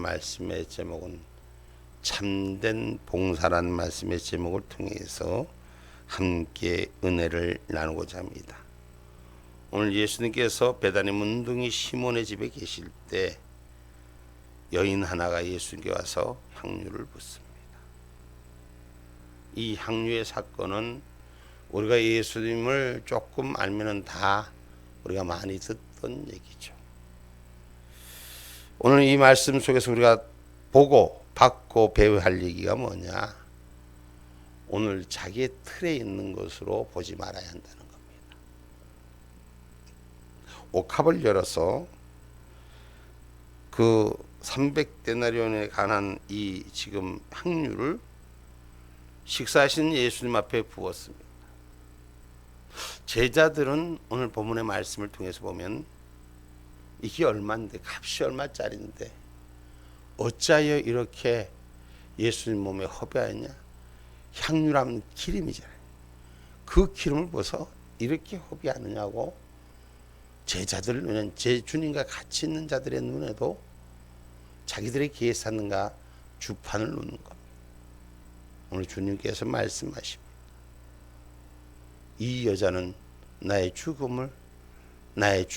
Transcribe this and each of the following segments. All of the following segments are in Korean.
말씀의 제목은 참된 봉사라는 말씀의 제목을 통해서 함께 은혜를 나누고자 합니다. 오늘 예수님께서 베다니 문둥이 시몬의 집에 계실 때 여인 하나가 예수님께 와서 향유를 붓습니다. 이 향유의 사건은 우리가 예수님을 조금 알면은 다 우리가 많이 듣던 얘기죠. 오늘 이 말씀 속에서 우리가 보고 받고 배워야 할 얘기가 뭐냐? 오늘 자기의 틀에 있는 것으로 보지 말아야 한다는 겁니다. 옥합을 열어서 그 300데나리온에 관한 이 지금 향유를 식사하신 예수님 앞에 부었습니다. 제자들은 오늘 본문의 말씀을 통해서 보면 이게 얼마인데, 값이 얼마짜리인데 어찌하여 이렇게 예수님 몸에 허비하였냐? 향유라면 기름이잖아요. 그 기름을 부어서 이렇게 허비하느냐고 제자들 눈엔, 제 주님과 같이 있는 자들의 눈에도 자기들의 계산과 주판을 놓는 겁니다. 오늘 주님께서 말씀하십니다. 이 여자는 나의 죽음을, 나의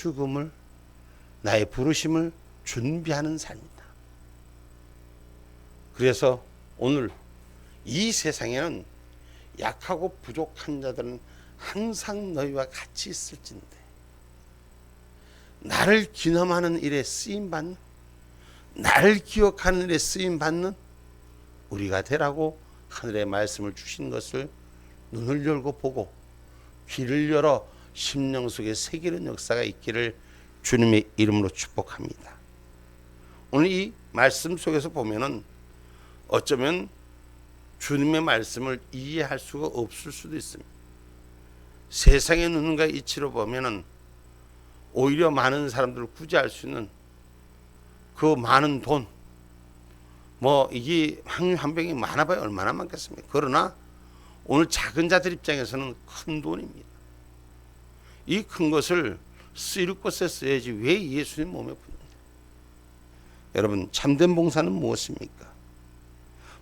부르심을 준비하는 삶이다. 그래서 오늘 이 세상에는 약하고 부족한 자들은 항상 너희와 같이 있을진데 나를 기념하는 일에 쓰임받는, 나를 기억하는 일에 쓰임받는 우리가 되라고 하늘의 말씀을 주신 것을 눈을 열고 보고 귀를 열어 심령 속에 새기는 역사가 있기를 주님의 이름으로 축복합니다. 오늘 이 말씀 속에서 보면은 어쩌면 주님의 말씀을 이해할 수가 없을 수도 있습니다. 세상의 눈과 이치로 보면은 오히려 많은 사람들을 구제할 수 있는 그 많은 돈, 이게 향유 한 병이 많아봐야 얼마나 많겠습니까? 그러나 오늘 작은 자들 입장에서는 큰 돈입니다. 이 큰 것을 쓰일 곳에 써야지 왜 예수님 몸에 붓느냐? 여러분, 참된 봉사는 무엇입니까?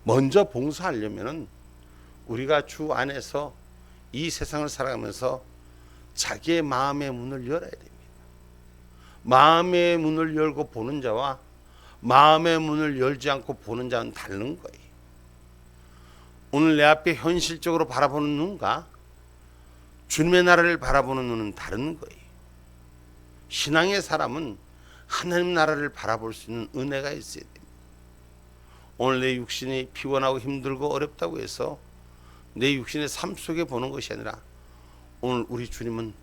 먼저 봉사하려면은 우리가 주 안에서 이 세상을 살아가면서 자기의 마음의 문을 열어야 됩니다. 마음의 문을 열고 보는 자와 마음의 문을 열지 않고 보는 자는 다른 거예요. 오늘 내 앞에 현실적으로 바라보는 눈과 주님의 나라를 바라보는 눈은 다른 거예요. 신앙의 사람은 하나님 나라를 바라볼 수 있는 은혜가 있어야 됩니다. 오늘 내 육신이 피곤하고 힘들고 어렵다고 해서 내 육신의 삶 속에 보는 것이 아니라 오늘 우리 주님은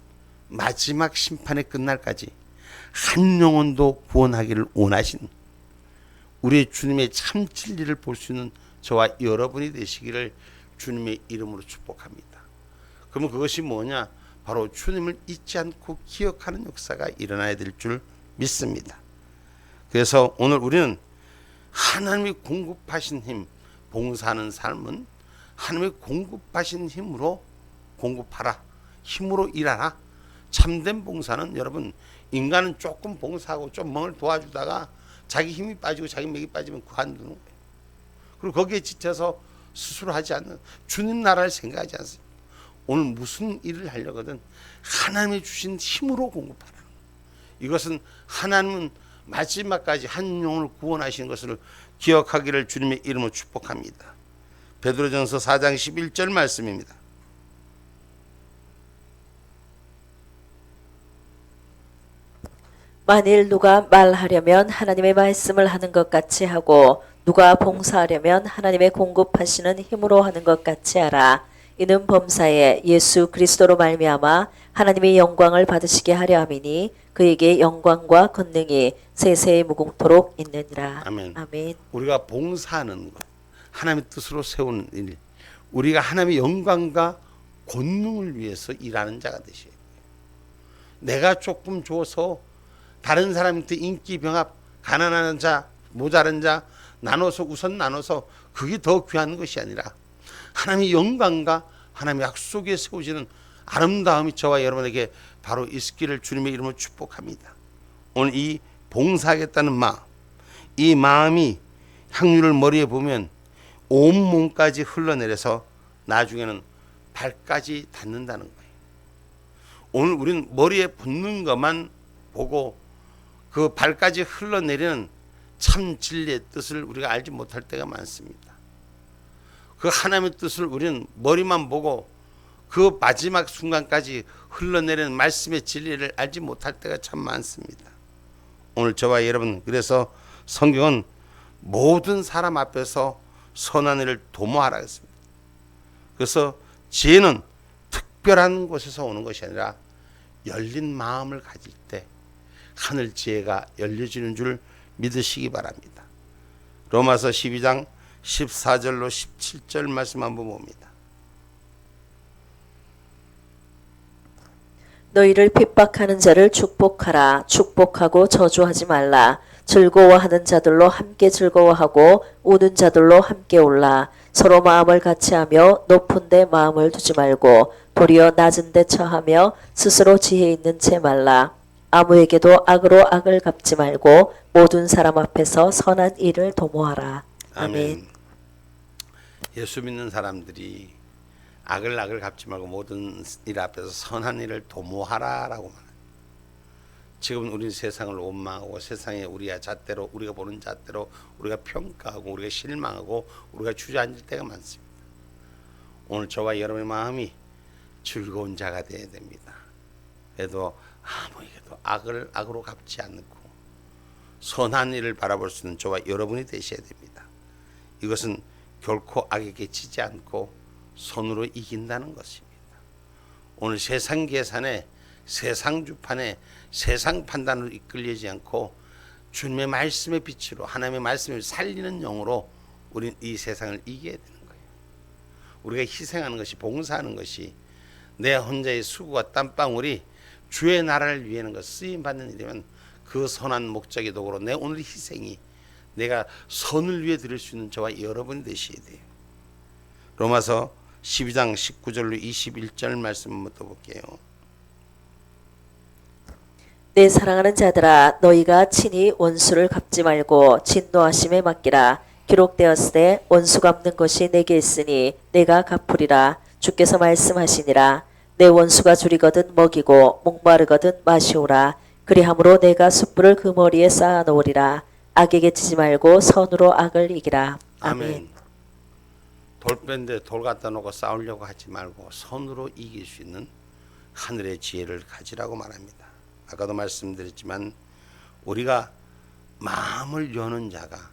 마지막 심판의 끝날까지 한 영혼도 구원하기를 원하신 우리 주님의 참 진리를 볼 수 있는 저와 여러분이 되시기를 주님의 이름으로 축복합니다. 그러면 그것이 뭐냐? 바로 주님을 잊지 않고 기억하는 역사가 일어나야 될 줄 믿습니다. 그래서 오늘 우리는 하나님이 공급하신 힘, 봉사하는 삶은 하나님이 공급하신 힘으로 공급하라, 힘으로 일하라. 참된 봉사는 여러분, 인간은 조금 봉사하고 좀 멍을 도와주다가 자기 힘이 빠지고 자기 맥이 빠지면 그만두는 거예요. 그리고 거기에 지쳐서 스스로 하지 않는, 주님 나라를 생각하지 않습니다. 오늘 무슨 일을 하려거든 하나님이 주신 힘으로 공급하라. 이것은 하나님은 마지막까지 한 영혼을 구원하시는 것을 기억하기를 주님의 이름으로 축복합니다. 베드로전서 4장 11절 말씀입니다. 만일 누가 말하려면 하나님의 말씀을 하는 것 같이 하고 누가 봉사하려면 하나님의 공급하시는 힘으로 하는 것 같이 하라. 이는 범사에 예수 그리스도로 말미암아 하나님의 영광을 받으시게 하려 함이니 그에게 영광과 권능이 세세에 무궁토록 있느니라. 아멘. 아멘. 우리가 봉사하는 것, 하나님의 뜻으로 세우는 일, 우리가 하나님의 영광과 권능을 위해서 일하는 자가 되셔야 돼요. 내가 조금 줘서 다른 사람한테 인기 병합, 가난한 자, 모자란 자 나눠서 우선 나눠서 그게 더 귀한 것이 아니라 하나님의 영광과 하나님의 약속에 세우시는 아름다움이 저와 여러분에게 바로 있기를 주님의 이름으로 축복합니다. 오늘 이 봉사하겠다는 마음, 이 마음이 향유를 머리에 부으면 온몸까지 흘러내려서 나중에는 발까지 닿는다는 거예요. 오늘 우리는 머리에 붙는 것만 보고 그 발까지 흘러내리는 참 진리의 뜻을 우리가 알지 못할 때가 많습니다. 그 하나님의 뜻을 우리는 머리만 보고 그 마지막 순간까지 흘러내리는 말씀의 진리를 알지 못할 때가 참 많습니다. 오늘 저와 여러분, 그래서 성경은 모든 사람 앞에서 선한 일을 도모하라 했습니다. 그래서 지혜는 특별한 곳에서 오는 것이 아니라 열린 마음을 가질 때 하늘 지혜가 열려지는 줄 믿으시기 바랍니다. 로마서 12장 14절로 17절 말씀 한번 봅니다. 너희를 핍박하는 자를 축복하라. 축복하고 저주하지 말라. 즐거워하는 자들로 함께 즐거워하고 우는 자들로 함께 울라. 서로 마음을 같이하며 높은 데 마음을 두지 말고 도리어 낮은 데 처하며 스스로 지혜 있는 채 말라. 아무에게도 악으로 악을 갚지 말고 모든 사람 앞에서 선한 일을 도모하라. 아멘. 예수 믿는 사람들이 악을 갚지 말고 모든 일 앞에서 선한 일을 도모하라라고 말합니다. 지금 우리는 세상을 원망하고 세상에 우리가 잣대로 우리가 보는 잣대로 우리가 평가하고 우리가 실망하고 우리가 주저앉을 때가 많습니다. 오늘 저와 여러분의 마음이 즐거운 자가 되어야 됩니다. 그래도 아무에게도 악으로 갚지 않고 선한 일을 바라볼 수 있는 저와 여러분이 되셔야 됩니다. 이것은 결코 악에게 지지 않고 손으로 이긴다는 것입니다. 오늘 세상 계산에 세상 주판에 세상 판단으로 이끌리지 않고 주님의 말씀의 빛으로 하나님의 말씀을 살리는 영으로 우리는 이 세상을 이겨야 되는 거예요. 우리가 희생하는 것이 봉사하는 것이 내 혼자의 수고와 땀방울이 주의 나라를 위하는 것 쓰임받는 일이면 그 선한 목적의 도구로 내 오늘 희생이 내가 선을 위해 드릴 수 있는 저와 여러분이 되셔야 돼요. 로마서 12장 19절로 21절 말씀 한번 더 볼게요. 내 사랑하는 자들아 너희가 친히 원수를 갚지 말고 진노하심에 맡기라. 기록되었으되 원수 갚는 것이 내게 있으니 내가 갚으리라. 주께서 말씀하시니라. 내 원수가 줄이거든 먹이고 목마르거든 마시오라. 그리함으로 내가 숯불을 그 머리에 쌓아 놓으리라. 악에게 치지 말고 선으로 악을 이기라. 아멘. 돌밴데 돌 갖다 놓고 싸우려고 하지 말고 선으로 이길 수 있는 하늘의 지혜를 가지라고 말합니다. 아까도 말씀드렸지만 우리가 마음을 여는 자가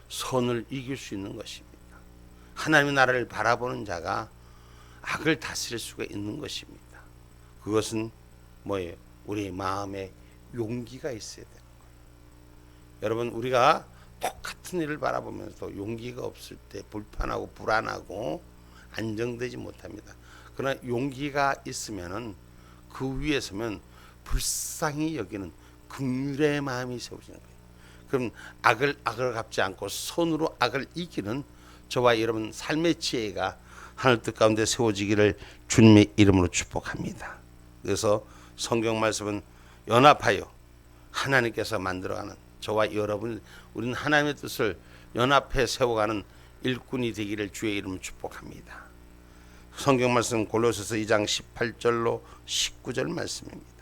선을 이길 수 있는 것입니다. 하나님의 나라를 바라보는 자가 악을 다스릴 수가 있는 것입니다. 그것은 뭐예요? 우리의 마음에 용기가 있어야 되는 거예요. 여러분, 우리가 똑같은 일을 바라보면서 용기가 없을 때 불편하고 불안하고 안정되지 못합니다. 그러나 용기가 있으면은 그 위에 서면 불쌍히 여기는 긍휼의 마음이 세워지는 거예요. 그럼 악을 갚지 않고 손으로 악을 이기는 저와 여러분 삶의 지혜가 하늘 뜻 가운데 세워지기를 주님의 이름으로 축복합니다. 그래서 성경 말씀은 연합하여 하나님께서 만들어가는 저와 여러분, 우리는 하나님의 뜻을 연합해 세워가는 일꾼이 되기를 주의 이름으로 축복합니다. 성경 말씀 골로새서 2장 18절로 19절 말씀입니다.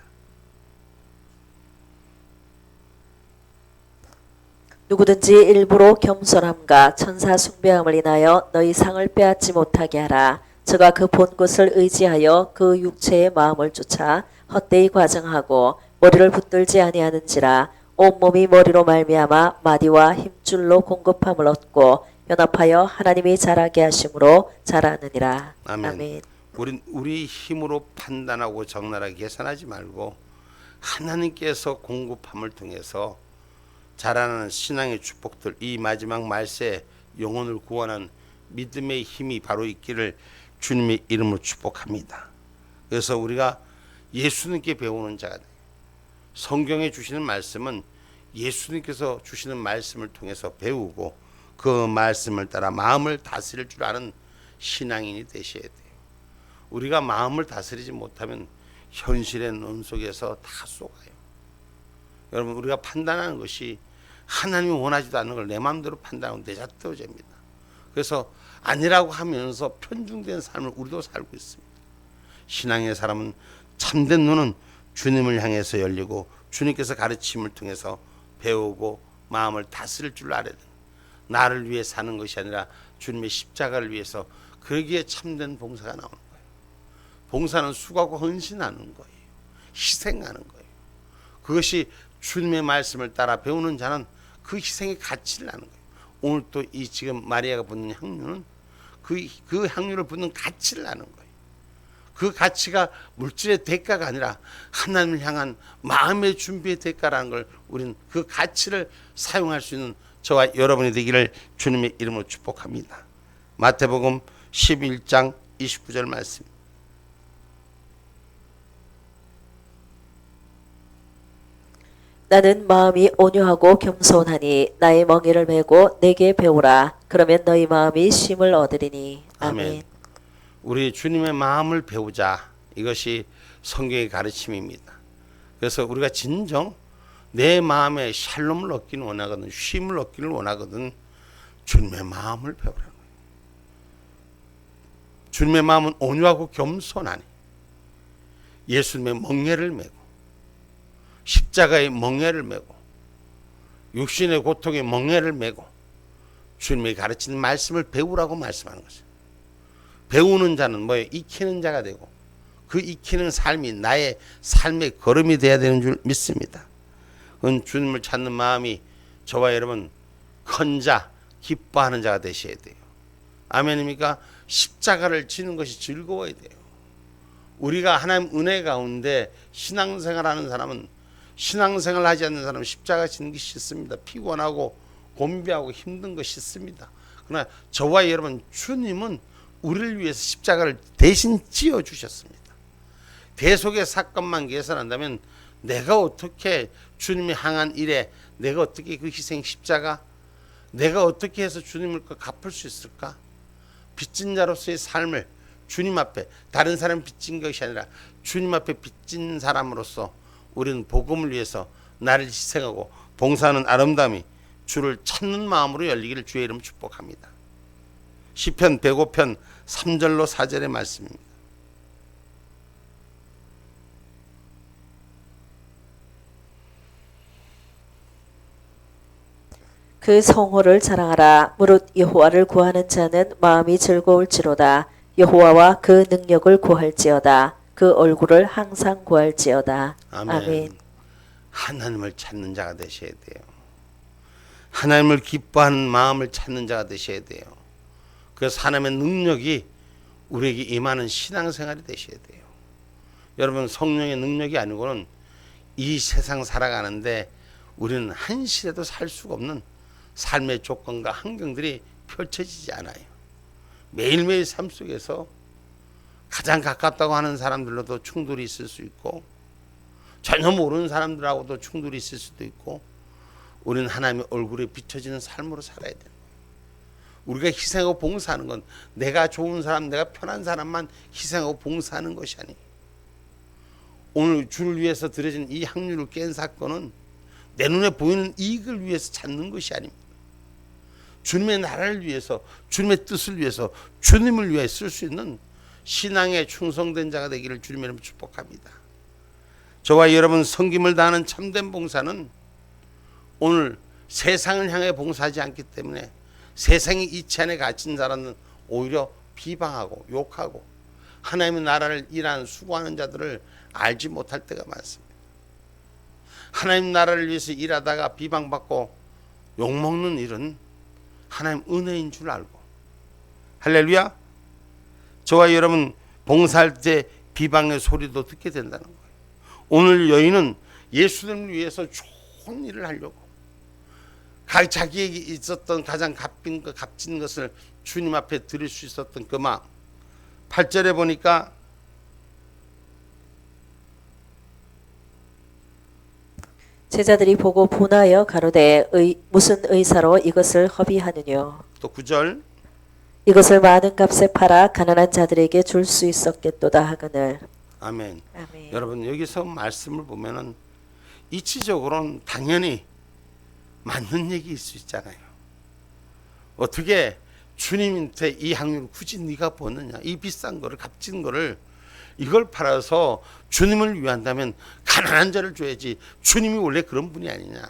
누구든지 일부러 겸손함과 천사 숭배함을 인하여 너희 상을 빼앗지 못하게 하라. 저가 그 본 것을 의지하여 그 육체의 마음을 쫓아 헛되이 과정하고 머리를 붙들지 아니하는지라. 온몸이 머리로 말미암아 마디와 힘줄로 공급함을 얻고 연합하여 하나님이 자라게 하심으로 자라느니라. 아멘. 우리 힘으로 판단하고 적나라하게 계산하지 말고 하나님께서 공급함을 통해서 자라나는 신앙의 축복들, 이 마지막 말세에 영혼을 구원하는 믿음의 힘이 바로 있기를 주님의 이름으로 축복합니다. 그래서 우리가 예수님께 배우는 자가 돼요. 성경에 주시는 말씀은 예수님께서 주시는 말씀을 통해서 배우고 그 말씀을 따라 마음을 다스릴 줄 아는 신앙인이 되셔야 돼요. 우리가 마음을 다스리지 못하면 현실의 논 속에서 다 속아요. 여러분, 우리가 판단하는 것이 하나님이 원하지도 않는 걸 내 마음대로 판단하고 내잣대로집니다. 그래서 아니라고 하면서 편중된 삶을 우리도 살고 있습니다. 신앙의 사람은 참된 눈은 주님을 향해서 열리고 주님께서 가르침을 통해서 배우고 마음을 다스릴 줄 알아야 됩니다. 나를 위해 사는 것이 아니라 주님의 십자가를 위해서, 그러기에 참된 봉사가 나오는 거예요. 봉사는 수고하고 헌신하는 거예요. 희생하는 거예요. 그것이 주님의 말씀을 따라 배우는 자는 그 희생의 가치를 아는 거예요. 오늘 또 이 지금 마리아가 붓는 향유는 그 향유를 붓는 가치를 아는 거예요. 그 가치가 물질의 대가가 아니라 하나님을 향한 마음의 준비의 대가라는 걸, 우리는 그 가치를 사용할 수 있는 저와 여러분이 되기를 주님의 이름으로 축복합니다. 마태복음 11장 29절 말씀. 나는 마음이 온유하고 겸손하니 나의 멍에를 메고 내게 배우라. 그러면 너희 마음이 쉼을 얻으리니. 아멘. 아멘. 우리 주님의 마음을 배우자. 이것이 성경의 가르침입니다. 그래서 우리가 진정 내 마음에 샬롬을 얻기를 원하거든, 쉼을 얻기를 원하거든, 주님의 마음을 배우라는 거예요. 주님의 마음은 온유하고 겸손하니 예수님의 멍에를 메고, 십자가의 멍에를 메고, 육신의 고통의 멍에를 메고 주님이 가르치는 말씀을 배우라고 말씀하는 것이죠. 배우는 자는 뭐예요? 익히는 자가 되고, 그 익히는 삶이 나의 삶의 걸음이 되어야 되는 줄 믿습니다. 그건 주님을 찾는 마음이 저와 여러분 큰 자, 기뻐하는 자가 되셔야 돼요. 아멘입니까? 십자가를 지는 것이 즐거워야 돼요. 우리가 하나님 은혜 가운데 신앙생활하는 사람은, 신앙생활 하지 않는 사람은 십자가 지는 게 싫습니다. 피곤하고 곤비하고 힘든 거 싫습니다. 그러나 저와 여러분, 주님은 우리를 위해서 십자가를 대신 지어 주셨습니다. 대속의 사건만 계산한다면 내가 어떻게 주님이 향한 일에, 내가 어떻게 그 희생 십자가, 내가 어떻게 해서 주님을 갚을 수 있을까? 빚진 자로서의 삶을 주님 앞에, 다른 사람 빚진 것이 아니라 주님 앞에 빚진 사람으로서 우리는 복음을 위해서 나를 희생하고 봉사하는 아름다움이 주를 찾는 마음으로 열리기를 주의 이름 축복합니다. 시편 105편 3절로 4절의 말씀입니다. 그 성호를 자랑하라. 무릇 여호와를 구하는 자는 마음이 즐거울지로다. 여호와와 그 능력을 구할지어다. 그 얼굴을 항상 구할지어다. 아멘. 아멘. 하나님을 찾는 자가 되셔야 돼요. 하나님을 기뻐하는 마음을 찾는 자가 되셔야 돼요. 그래서 하나님의 능력이 우리에게 임하는 신앙생활이 되셔야 돼요. 여러분, 성령의 능력이 아니고는 이 세상 살아가는데 우리는 한시라도 살 수가 없는 삶의 조건과 환경들이 펼쳐지지 않아요. 매일매일 삶 속에서 가장 가깝다고 하는 사람들로도 충돌이 있을 수 있고, 전혀 모르는 사람들하고도 충돌이 있을 수도 있고, 우리는 하나님의 얼굴에 비춰지는 삶으로 살아야 돼요. 우리가 희생하고 봉사하는 건 내가 좋은 사람, 내가 편한 사람만 희생하고 봉사하는 것이 아니에요. 오늘 주를 위해서 드려진 이 향유를 깬 사건은 내 눈에 보이는 이익을 위해서 찾는 것이 아닙니다. 주님의 나라를 위해서, 주님의 뜻을 위해서, 주님을 위해 쓸 수 있는 신앙에 충성된 자가 되기를 주님의 이름으로 축복합니다. 저와 여러분, 섬김을 다하는 참된 봉사는 오늘 세상을 향해 봉사하지 않기 때문에 세상이 이치 안에 갇힌 자라는 오히려 비방하고 욕하고 하나님의 나라를 일하는 수고하는 자들을 알지 못할 때가 많습니다. 하나님 나라를 위해서 일하다가 비방받고 욕먹는 일은 하나님 은혜인 줄 알고, 할렐루야, 저와 여러분 봉사할 때 비방의 소리도 듣게 된다는 거예요. 오늘 여인은 예수님을 위해서 좋은 일을 하려고 자기에게 있었던 가장 값진 것을 주님 앞에 드릴 수 있었던 그 마음. 8절에 보니까 제자들이 보고 분하여 가로되 무슨 의사로 이것을 허비하느뇨. 또 9절, 이것을 많은 값에 팔아 가난한 자들에게 줄 수 있었겠도다 하거늘. 아멘. 아멘. 여러분, 여기서 말씀을 보면은 이치적으로는 당연히 맞는 얘기일 수 있잖아요. 어떻게 주님한테 이 확률을 굳이 네가 보느냐? 이 비싼 거를, 값진 거를 이걸 팔아서 주님을 위한다면 가난한 자를 줘야지. 주님이 원래 그런 분이 아니냐.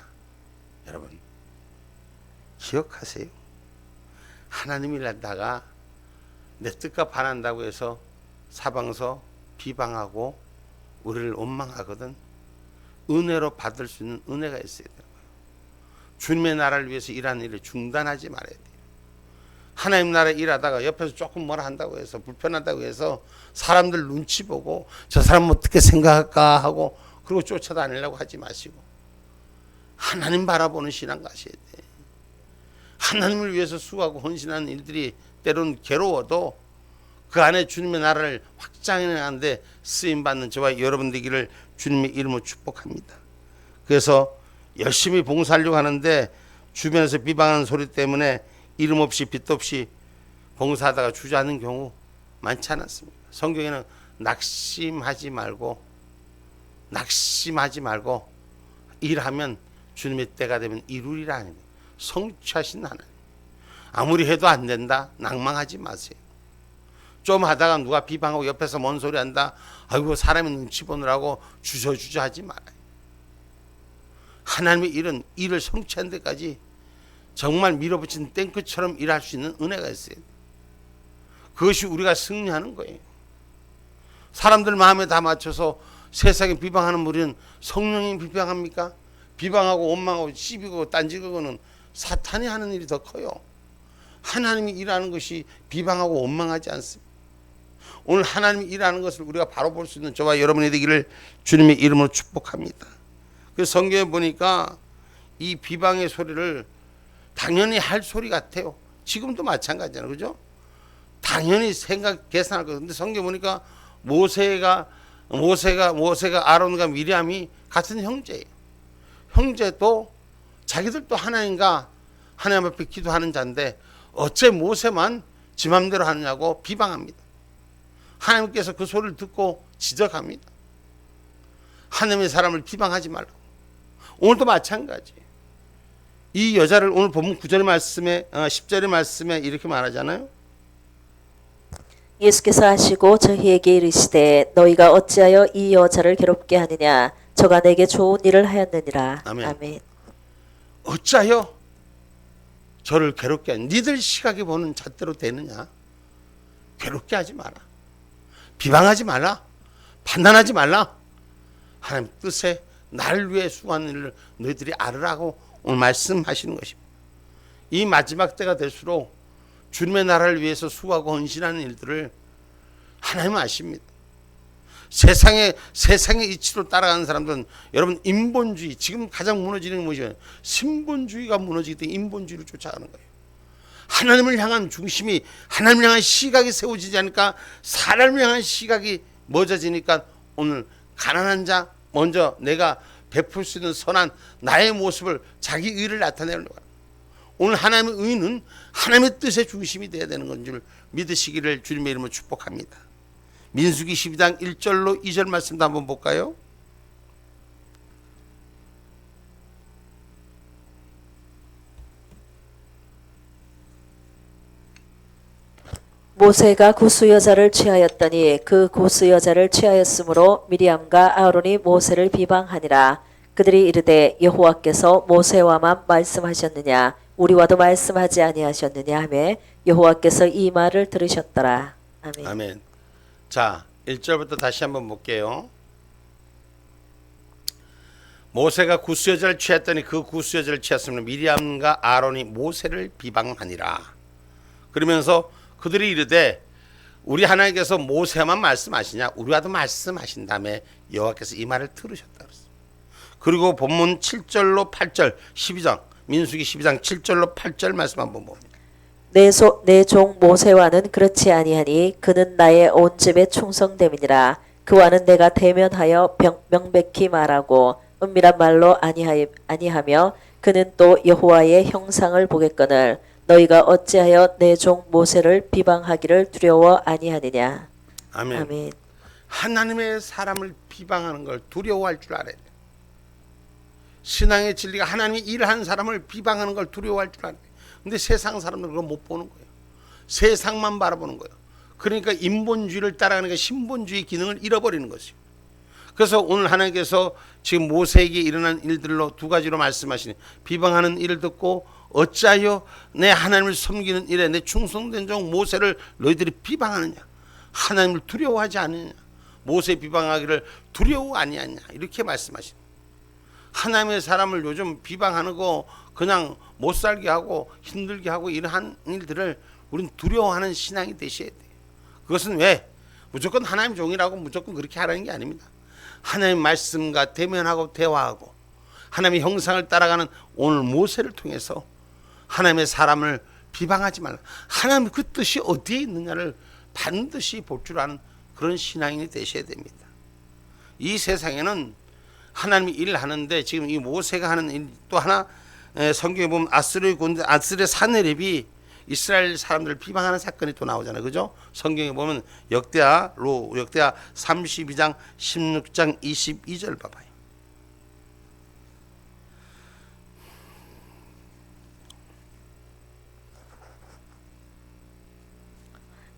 여러분 기억하세요. 하나님이라다가 내 뜻과 반한다고 해서 사방서 비방하고 우리를 원망하거든. 은혜로 받을 수 있는 은혜가 있어야 돼요. 주님의 나라를 위해서 일하는 일을 중단하지 말아야 돼요. 하나님 나라 일하다가 옆에서 조금 뭐라 한다고 해서 불편하다고 해서 사람들 눈치 보고 저 사람 어떻게 생각할까 하고 그리고 쫓아다니려고 하지 마시고 하나님 바라보는 신앙 가셔야 돼. 하나님을 위해서 수고하고 헌신하는 일들이 때로는 괴로워도 그 안에 주님의 나라를 확장해 나가는데 쓰임받는 저와 여러분 되기를 주님의 이름으로 축복합니다. 그래서 열심히 봉사하려고 하는데 주변에서 비방하는 소리 때문에 이름 없이 빚도 없이 봉사하다가 주저앉는 경우 많지 않았습니다. 성경에는 낙심하지 말고 일하면 주님의 때가 되면 이루리라 하니 성취하신 하나님. 아무리 해도 안 된다 낭망하지 마세요. 좀 하다가 누가 비방하고 옆에서 뭔 소리 한다, 아이고 사람이 눈치 보느라고 주저주저 하지 말아요. 하나님의 일은 일을 성취한 데까지 정말 밀어붙인 탱크처럼 일할 수 있는 은혜가 있어요. 그것이 우리가 승리하는 거예요. 사람들 마음에 다 맞춰서 세상에 비방하는 우리는 성령이 비방합니까? 비방하고 원망하고 씹이고 딴지거는 사탄이 하는 일이 더 커요. 하나님이 일하는 것이 비방하고 원망하지 않습니다. 오늘 하나님이 일하는 것을 우리가 바로 볼 수 있는 저와 여러분이 되기를 주님의 이름으로 축복합니다. 그 성경에 보니까 이 비방의 소리를 당연히 할 소리 같아요. 지금도 마찬가지잖아요. 그죠? 당연히 계산할 거. 근데 성경에 보니까 모세가 아론과 미리암이 같은 형제예요. 형제도 자기들도 하나님 앞에 기도하는 자인데 어째 모세만 지 맘대로 하느냐고 비방합니다. 하나님께서 그 소리를 듣고 지적합니다. 하나님의 사람을 비방하지 말라고. 오늘도 마찬가지. 이 여자를 오늘 본문 9절의 말씀에 10절의 말씀에 이렇게 말하잖아요. 예수께서 하시고 저희에게 이르시되 너희가 어찌하여 이 여자를 괴롭게 하느냐 저가 내게 좋은 일을 하였느니라. 아멘. 아멘. 어찌하여 저를 괴롭게 하냐. 니들 시각에 보는 잣대로 되느냐. 괴롭게 하지 마라. 비방하지 말라. 판단하지 말라. 하나님 뜻에 나를 위해 수고하는 일을 너희들이 알으라고 오늘 말씀하시는 것입니다. 이 마지막 때가 될수록 주님의 나라를 위해서 수고하고 헌신하는 일들을 하나님은 아십니다. 세상의 이치로 따라가는 사람들은 여러분 인본주의, 지금 가장 무너지는 게 뭐죠? 신본주의가 무너지기 때문에 인본주의를 쫓아가는 거예요. 하나님을 향한 중심이, 하나님을 향한 시각이 세워지지 않으니까 사람을 향한 시각이 멎어지니까 오늘 가난한 자 먼저 내가 베풀 수 있는 선한 나의 모습을, 자기 의를 나타내려고 합니다. 오늘 하나님의 의는 하나님의 뜻의 중심이 되어야 되는 건 줄 믿으시기를 주님의 이름으로 축복합니다. 민수기 12장 1절로 2절 말씀도 한번 볼까요? 모세가 구스 여자를 취하였더니 그 구스 여자를 취하였으므로 미리암과 아론이 모세를 비방하니라. 그들이 이르되 여호와께서 모세와만 말씀하셨느냐 우리와도 말씀하지 아니하셨느냐 하매 여호와께서 이 말을 들으셨더라. 아멘. 아멘. 자, 1절부터 다시 한번 볼게요. 모세가 구스 여자를 취했더니 그 구스 여자를 취했으므로 미리암과 아론이 모세를 비방하니라. 그러면서 그들이 이르되 우리 하나님께서 모세만 말씀하시냐 우리와도 말씀하신 다음에 여호와께서 이 말을 들으셨다 그랬어요. 그리고 본문 7절로 8절 12장 민수기 12장 7절로 8절 말씀 한번 봅니다. 내 종 모세와는 그렇지 아니하니 그는 나의 온 집에 충성됨이니라. 그와는 내가 대면하여 명백히 말하고 은밀한 말로 아니하며 그는 또 여호와의 형상을 보겠거늘 너희가 어찌하여 내 종 모세를 비방하기를 두려워 아니하느냐. 아멘. 아멘. 하나님의 사람을 비방하는 걸 두려워할 줄 알아야 돼. 신앙의 진리가 하나님이 일하는 사람을 비방하는 걸 두려워할 줄 알아요. 근데 세상 사람들은 그걸 못 보는 거예요. 세상만 바라보는 거예요. 그러니까 인본주의를 따라가니까 신본주의 기능을 잃어버리는 것이에요. 그래서 오늘 하나님께서 지금 모세에게 일어난 일들로 두 가지로 말씀하시니, 비방하는 일을 듣고 어찌하여 내 하나님을 섬기는 일에 내 충성된 종 모세를 너희들이 비방하느냐, 하나님을 두려워하지 않느냐, 모세 비방하기를 두려워 아니하냐, 이렇게 말씀하십니다. 하나님의 사람을 요즘 비방하는 거 그냥 못 살게 하고 힘들게 하고 이러한 일들을 우린 두려워하는 신앙이 되셔야 돼요. 그것은 왜? 무조건 하나님 종이라고 무조건 그렇게 하라는 게 아닙니다. 하나님 말씀과 대면하고 대화하고 하나님의 형상을 따라가는 오늘 모세를 통해서 하나님의 사람을 비방하지 말라. 하나님의 그 뜻이 어디에 있느냐를 반드시 볼 줄 아는 그런 신앙인이 되셔야 됩니다. 이 세상에는 하나님이 일을 하는데 지금 이 모세가 하는 일 또 하나, 성경에 보면 아수르의 사네립이 이스라엘 사람들을 비방하는 사건이 또 나오잖아요. 그죠? 성경에 보면 역대하 32장 16장 22절 봐봐요.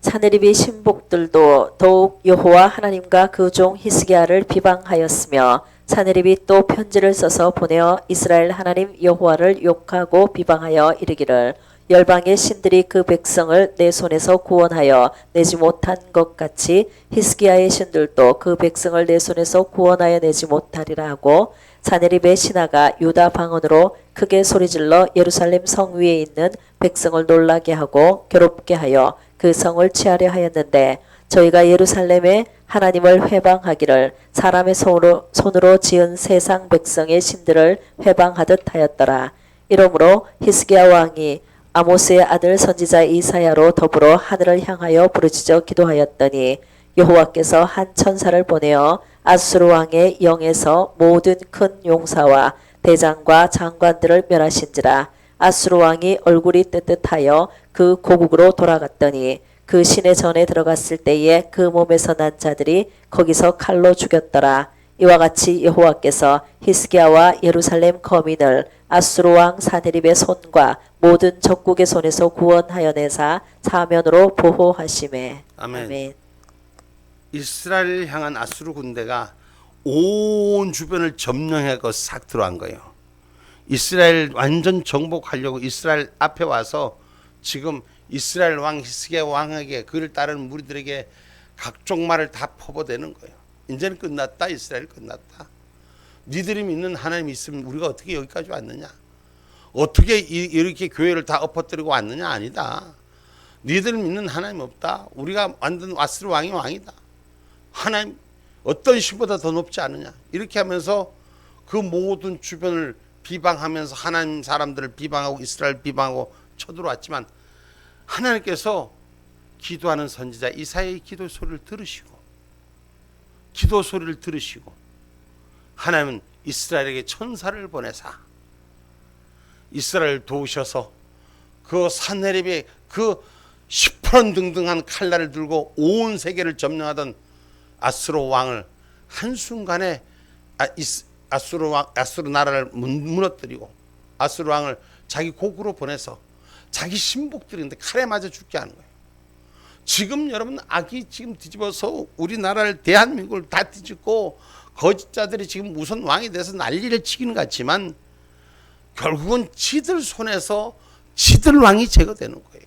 사네립의 신복들도 더욱 여호와 하나님과 그 종 히스기야를 비방하였으며, 사네립이 또 편지를 써서 보내어 이스라엘 하나님 여호와를 욕하고 비방하여 이르기를, 열방의 신들이 그 백성을 내 손에서 구원하여 내지 못한 것 같이 히스기야의 신들도 그 백성을 내 손에서 구원하여 내지 못하리라 하고, 사네립의 신하가 유다 방언으로 크게 소리질러 예루살렘 성 위에 있는 백성을 놀라게 하고 괴롭게 하여 그 성을 취하려 하였는데, 저희가 예루살렘에 하나님을 회방하기를 사람의 손으로 지은 세상 백성의 신들을 회방하듯 하였더라. 이러므로 히스기야 왕이 아모스의 아들 선지자 이사야로 더불어 하늘을 향하여 부르짖어 기도하였더니, 여호와께서 한 천사를 보내어 아수르 왕의 영에서 모든 큰 용사와 대장과 장관들을 멸하신지라. 아수르 왕이 얼굴이 뜨뜻하여 그 고국으로 돌아갔더니, 그 신의 전에 들어갔을 때에 그 몸에서 난 자들이 거기서 칼로 죽였더라. 이와 같이 여호와께서 히스기야와 예루살렘 거민을 아수르 왕 사네립의 손과 모든 적국의 손에서 구원하여 내사 사면으로 보호하시매. 아멘. 아멘. 이스라엘을 향한 아수르 군대가 온 주변을 점령하고 싹 들어간 거예요. 이스라엘 완전 정복하려고 이스라엘 앞에 와서 지금 이스라엘 왕 히스기야 왕에게 그를 따르는 무리들에게 각종 말을 다 퍼부대는 거예요. 이제는 끝났다. 이스라엘 끝났다. 니들이 믿는 하나님 있으면 우리가 어떻게 여기까지 왔느냐? 어떻게 이렇게 교회를 다 엎어뜨리고 왔느냐? 아니다. 니들 믿는 하나님 없다. 우리가 만든 아수르 왕이 왕이다. 하나님 어떤 신보다 더 높지 않느냐? 이렇게 하면서 그 모든 주변을 비방하면서 하나님 사람들을 비방하고 이스라엘 비방하고 쳐들어왔지만, 하나님께서 기도하는 선지자 이사야의 기도 소리를 들으시고 하나님은 이스라엘에게 천사를 보내사 이스라엘을 도우셔서 그 사네립의 그 시퍼런등등한 칼날을 들고 온 세계를 점령하던 아수르 왕을 한순간에 아수르 나라를 무너뜨리고 아수르 왕을 자기 고국으로 보내서 자기 신복들인데 칼에 맞아 죽게 하는 거예요. 지금 여러분 악이 지금 뒤집어서 우리나라를 대한민국을 다 뒤집고 거짓자들이 지금 우선 왕이 돼서 난리를 치기는 같지만 결국은 지들 손에서 지들 왕이 제거되는 거예요.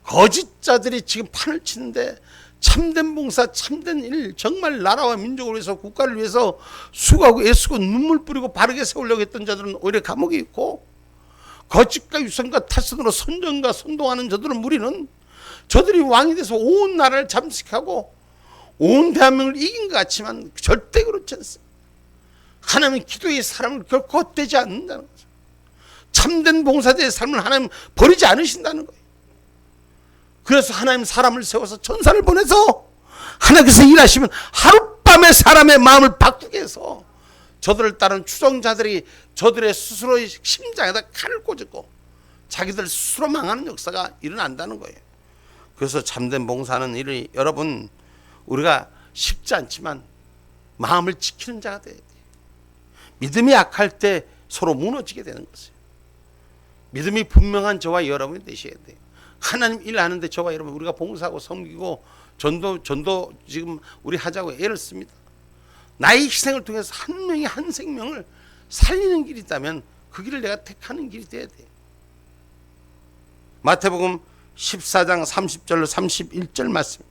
거짓자들이 지금 판을 치는데 참된 봉사, 참된 일, 정말 나라와 민족을 위해서 국가를 위해서 수고하고 애쓰고 눈물 뿌리고 바르게 세우려고 했던 자들은 오히려 감옥에 있고, 거짓과 유선과 탈선으로 선전과 선동하는 저들은 무리는 저들이 왕이 돼서 온 나라를 잠식하고 온 대한민국을 이긴 것 같지만 절대 그렇지 않습니다. 하나님은 기도의 사람을 결코 헛되지 않는다는 거죠. 참된 봉사자의 삶을 하나님 버리지 않으신다는 거예요. 그래서 하나님 사람을 세워서 천사를 보내서 하나님께서 일하시면 하룻밤에 사람의 마음을 바꾸게 해서 저들을 따른 추종자들이 저들의 스스로의 심장에다 칼을 꽂고 자기들 스스로 망하는 역사가 일어난다는 거예요. 그래서 참된 봉사하는 일이 여러분 우리가 쉽지 않지만 마음을 지키는 자가 돼야 돼요. 믿음이 약할 때 서로 무너지게 되는 것이에요. 믿음이 분명한 저와 여러분이 되셔야 돼요. 하나님 일하는데 저와 여러분 우리가 봉사하고 섬기고 전도 지금 우리 하자고 애를 씁니다. 나의 희생을 통해서 한 명이 한 생명을 살리는 길이 있다면 그 길을 내가 택하는 길이 돼야 돼요. 마태복음 14장 30절로 31절 말씀.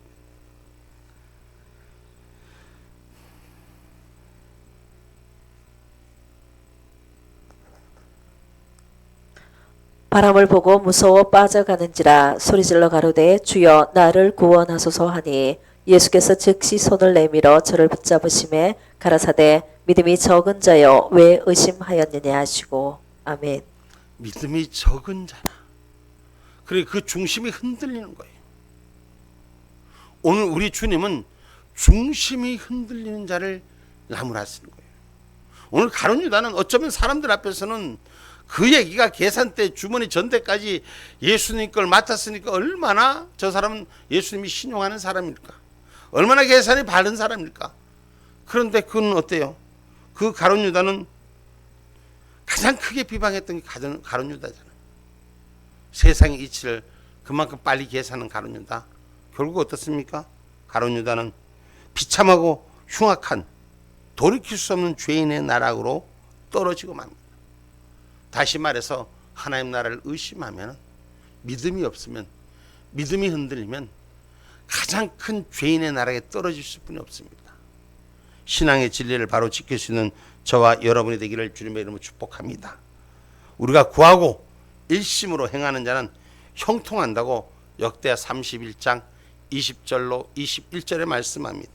바람을 보고 무서워 빠져가는지라 소리질러 가로되 주여 나를 구원하소서 하니 예수께서 즉시 손을 내밀어 저를 붙잡으심에 가라사대 믿음이 적은 자여 왜 의심하였느냐 하시고. 아멘. 믿음이 적은 자나. 그래 그 중심이 흔들리는 거예요. 오늘 우리 주님은 중심이 흔들리는 자를 나무라시는 거예요. 오늘 가룟 유다는 어쩌면 사람들 앞에서는 그 얘기가 계산대 주머니 전대까지 예수님 걸 맡았으니까 얼마나 저 사람은 예수님이 신용하는 사람일까, 얼마나 계산이 바른 사람일까. 그런데 그건 어때요? 그 가룟 유다는 가장 크게 비방했던 게 가룟 유다잖아요. 세상의 이치를 그만큼 빨리 계산하는 가룟 유다. 결국 어떻습니까? 가룟 유다는 비참하고 흉악한 돌이킬 수 없는 죄인의 나락으로 떨어지고 맙니다. 다시 말해서 하나님 나라를 의심하면, 믿음이 없으면, 믿음이 흔들리면 가장 큰 죄인의 나락에 떨어질 수뿐이 없습니다. 신앙의 진리를 바로 지킬 수 있는 저와 여러분이 되기를 주님의 이름으로 축복합니다. 우리가 구하고 일심으로 행하는 자는 형통한다고 역대하 31장 20절로 21절에 말씀합니다.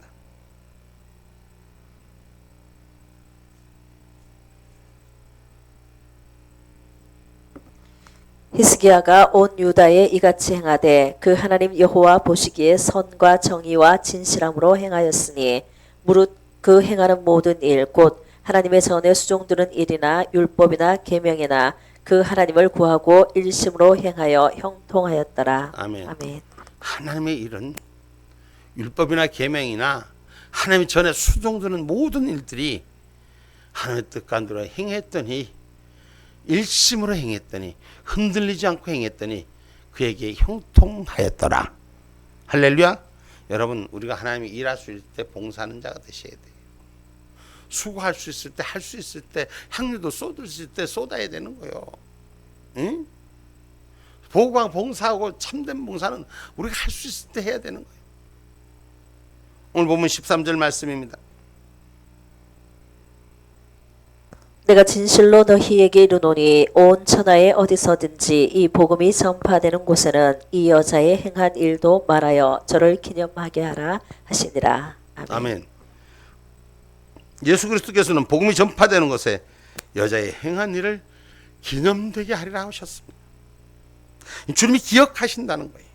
히스기야가 온 유다에 이같이 행하되 그 하나님 여호와 보시기에 선과 정의와 진실함으로 행하였으니 무릇 그 행하는 모든 일 곧 하나님의 전에 수종드는 일이나 율법이나 계명이나 그 하나님을 구하고 일심으로 행하여 형통하였더라. 아멘. 아멘. 하나님의 일은 율법이나 계명이나 하나님 전에 수종드는 모든 일들이 하나님의 뜻간대로 행했더니, 일심으로 행했더니, 흔들리지 않고 행했더니 그에게 형통하였더라. 할렐루야. 여러분, 우리가 하나님이 일할 수 있을 때 봉사하는 자가 되셔야 돼요. 수고할 수 있을 때, 할 수 있을 때, 향유도 쏟을 수 있을 때 쏟아야 되는 거예요. 응? 보고방 봉사하고 참된 봉사는 우리가 할 수 있을 때 해야 되는 거예요. 오늘 보면 13절 말씀입니다. 내가 진실로 너희에게 이르노니 온 천하에 어디서든지 이 복음이 전파되는 곳에는 이 여자의 행한 일도 말하여 저를 기념하게 하라 하시니라. 아멘. 아멘. 예수 그리스도께서는 복음이 전파되는 곳에 여자의 행한 일을 기념되게 하리라 하셨습니다. 주님이 기억하신다는 거예요.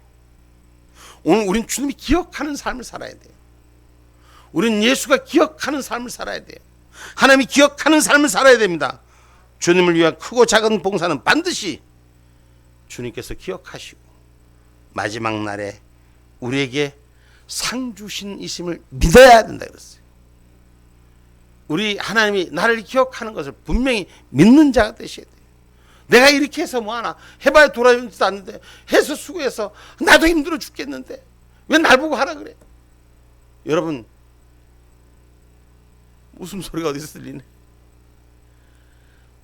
오늘 우린 주님이 기억하는 삶을 살아야 돼요. 우린 예수가 기억하는 삶을 살아야 돼요. 하나님이 기억하는 삶을 살아야 됩니다. 주님을 위한 크고 작은 봉사는 반드시 주님께서 기억하시고 마지막 날에 우리에게 상 주신 이심을 믿어야 된다 그랬어요. 우리 하나님이 나를 기억하는 것을 분명히 믿는 자가 되셔야 돼요. 내가 이렇게 해서 뭐하나, 해봐야 돌아오지도 않는데, 해서 수고해서 나도 힘들어 죽겠는데 왜 날 보고 하라 그래. 여러분, 웃음소리가 어디서 들리네.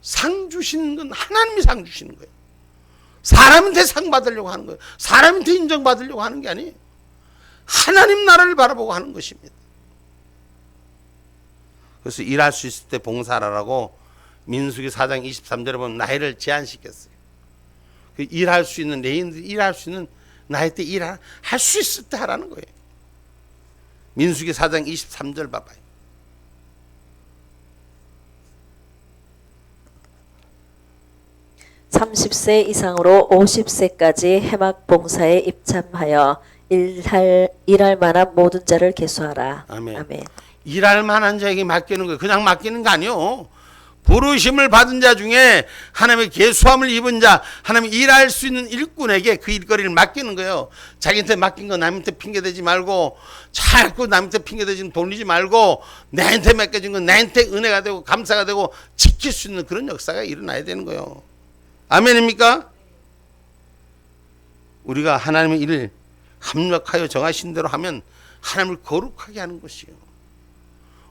상 주시는 건 하나님이 상 주시는 거예요. 사람한테 상 받으려고 하는 거예요. 사람한테 인정받으려고 하는 게 아니에요. 하나님 나라를 바라보고 하는 것입니다. 그래서 일할 수 있을 때 봉사하라고 민수기 4장 23절에 보면 나이를 제한시켰어요. 그 일할 수 있는, 레인들이 일할 수 있는 나이 때 할 수 있을 때 하라는 거예요. 민수기 4장 23절 봐봐요. (30세) 이상으로 (50세까지) 해막 봉사에 입참하여 일할 만한 모든 자를 계수하라. 아멘. 아멘. 일할 만한 자에게 맡기는 거예요. 그냥 맡기는 거 아니요. 부르심을 받은 자 중에 하나님의 계수함을 입은 자, 하나님 일할 수 있는 일꾼에게 그 일거리를 맡기는 거예요. 자기한테 맡긴 거 남한테 핑계대지 말고, 자꾸 남한테 핑계대지 돌리지 말고, 나한테 맡겨진 건 나한테 은혜가 되고 감사가 되고 지킬 수 있는 그런 역사가 일어나야 되는 거예요. 아멘입니까? 우리가 하나님의 일을 합력하여 정하신 대로 하면 하나님을 거룩하게 하는 것이요.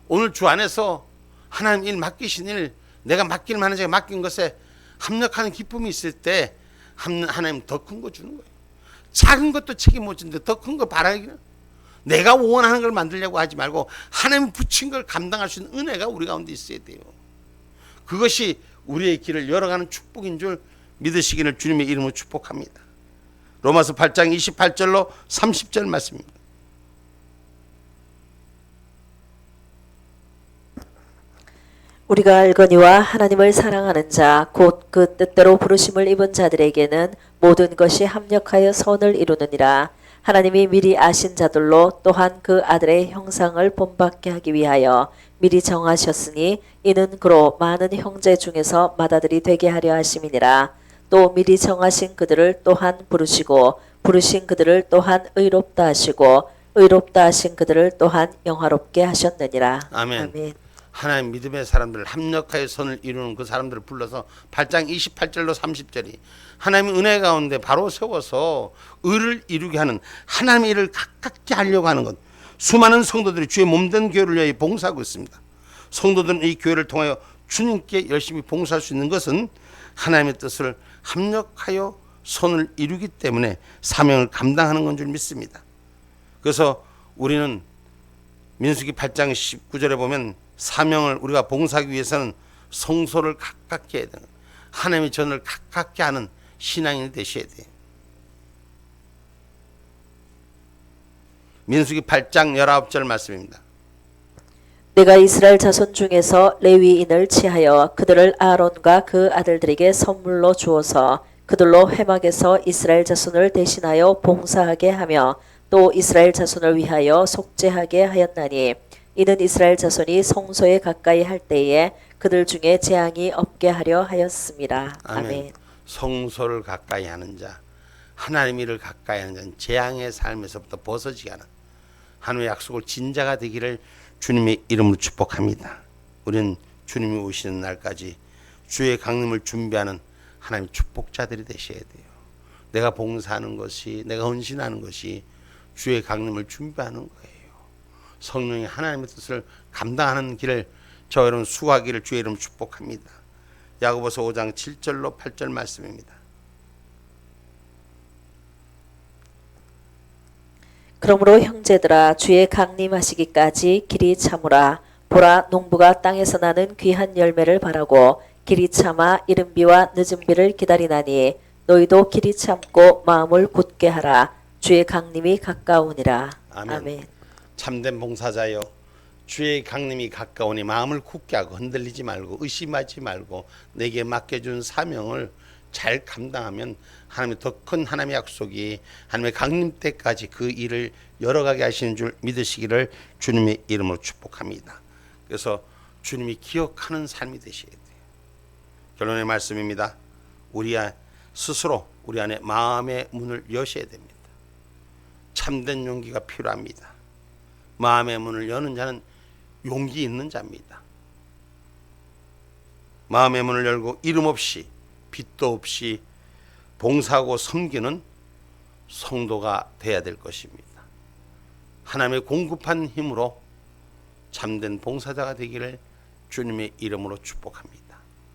오늘 주 안에서 하나님 일 맡기신 일, 내가 맡길 만한 자가 맡긴 것에 합력하는 기쁨이 있을 때 하나님 더 큰 거 주는 거예요. 작은 것도 책임 못 지는데 더 큰 거 바라기는, 내가 원하는 걸 만들려고 하지 말고 하나님 붙인 걸 감당할 수 있는 은혜가 우리 가운데 있어야 돼요. 그것이 우리의 길을 열어가는 축복인 줄 믿으시기를 주님의 이름으로 축복합니다. 로마서 8장 28절로 30절 말씀입니다. 우리가 알거니와 하나님을 사랑하는 자 곧 그 뜻대로 부르심을 입은 자들에게는 모든 것이 합력하여 선을 이루느니라. 하나님이 미리 아신 자들로 또한 그 아들의 형상을 본받게 하기 위하여 미리 정하셨으니 이는 그로 많은 형제 중에서 맏아들이 되게 하려 하심이니라. 또 미리 정하신 그들을 또한 부르시고 부르신 그들을 또한 의롭다 하시고 의롭다 하신 그들을 또한 영화롭게 하셨느니라. 아멘. 아멘. 하나님 믿음의 사람들을 합력하여 선을 이루는 그 사람들을 불러서 8장 28절로 30절이 하나님의 은혜 가운데 바로 세워서 의를 이루게 하는 하나님의 일을 가깝게 하려고 하는 것. 수많은 성도들이 주의 몸된 교회를 위하여 봉사하고 있습니다. 성도들은 이 교회를 통하여 주님께 열심히 봉사할 수 있는 것은 하나님의 뜻을 합력하여 선을 이루기 때문에 사명을 감당하는 건 줄 믿습니다. 그래서 우리는 민수기 8장 19절에 보면 사명을 우리가 봉사하기 위해서는 성소를 가깝게 해야 되는, 하나님의 전을 가깝게 하는 신앙인이 되셔야 돼요. 민수기 8장 19절 말씀입니다. 내가 이스라엘 자손 중에서 레위인을 취하여 그들을 아론과 그 아들들에게 선물로 주어서 그들로 회막에서 이스라엘 자손을 대신하여 봉사하게 하며 또 이스라엘 자손을 위하여 속죄하게 하였나니 이는 이스라엘 자손이 성소에 가까이 할 때에 그들 중에 재앙이 없게 하려 하였습니다. 아멘. 아멘. 성소를 가까이 하는 자, 하나님 일을 가까이 하는 자는 재앙의 삶에서부터 벗어지게 하는 하나님의 약속을 진자가 되기를 주님의 이름으로 축복합니다. 우리는 주님이 오시는 날까지 주의 강림을 준비하는 하나님의 축복자들이 되셔야 돼요. 내가 봉사하는 것이, 내가 헌신하는 것이 주의 강림을 준비하는 거예요. 성령이 하나님의 뜻을 감당하는 길을 저 여러분 수고하기를 주의 이름 축복합니다. 야고보서 5장 7절로 8절 말씀입니다. 그러므로 형제들아 주의 강림하시기까지 길이 참으라. 보라 농부가 땅에서 나는 귀한 열매를 바라고 길이 참아 이른 비와 늦은 비를 기다리나니 너희도 길이 참고 마음을 굳게 하라. 주의 강림이 가까우니라. 아멘. 아멘. 참된 봉사자여, 주의 강림이 가까우니 마음을 굳게 하고 흔들리지 말고 의심하지 말고 내게 맡겨준 사명을 잘 감당하면 하나님의 더 큰 하나님의 약속이 하나님의 강림 때까지 그 일을 열어가게 하시는 줄 믿으시기를 주님의 이름으로 축복합니다. 그래서 주님이 기억하는 삶이 되셔야 돼요. 결론의 말씀입니다. 우리 스스로 우리 안에 마음의 문을 여셔야 됩니다. 참된 용기가 필요합니다. 마음의 문을 여는 자는 용기 있는 자입니다. 마음의 문을 열고 이름 없이 빛도 없이 봉사하고 섬기는 성도가 되어야 될 것입니다. 하나님의 공급한 힘으로 참된 봉사자가 되기를 주님의 이름으로 축복합니다.